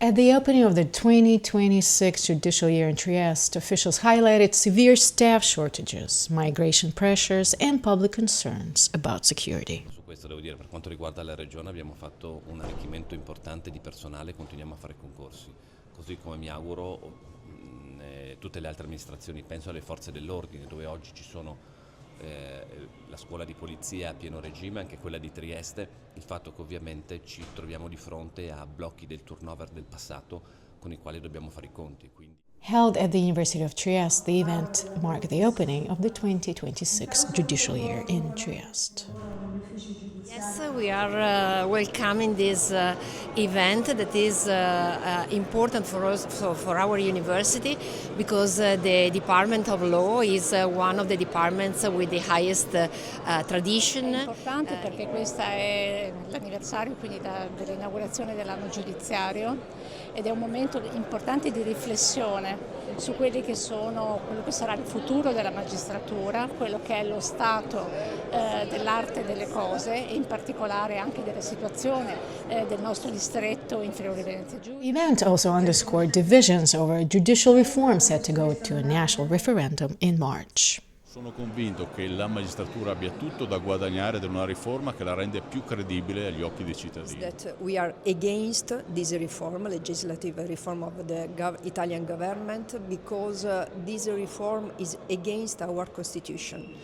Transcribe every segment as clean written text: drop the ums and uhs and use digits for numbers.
At the opening of the 2026 judicial year in Trieste, officials highlighted severe staff shortages, migration pressures, and public concerns about security. Su questo devo dire, per quanto riguarda la regione abbiamo fatto un arricchimento importante di personale e continuiamo a fare concorsi, così come mi auguro tutte le altre amministrazioni. Penso alle forze dell'ordine, dove oggi ci sono la scuola di polizia a pieno regime, anche quella di Trieste, il fatto che ovviamente ci troviamo di fronte a blocchi del turnover del passato con i quali dobbiamo fare i conti. Quindi. Held at the University of Trieste, the event marked the opening of the 2026 judicial year in Trieste. Yes, we are welcoming this event that is important for us, for our university, because the Department of Law is one of the departments with the highest tradition. È importante perché questo è l'anniversario quindi dell'inaugurazione dell'anno giudiziario ed è un momento importante di riflessione su quello che sarà il futuro della magistratura, quello che è lo stato dell'arte delle cose e in particolare anche della situazione del nostro distretto in Friuli Venezia Giulia. The event also underscored divisions over a judicial reform set to go to a national referendum in March. Sono convinto che la magistratura abbia tutto da guadagnare da una riforma che la rende più credibile agli occhi dei cittadini. That we are against this reform, legislative reform of the Italian government, because this reform is against our constitution,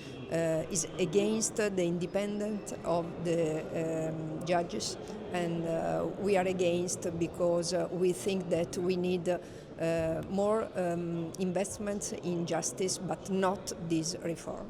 is against the independence of the judges, and we are against because we think that we need more investments in justice, but not this reform.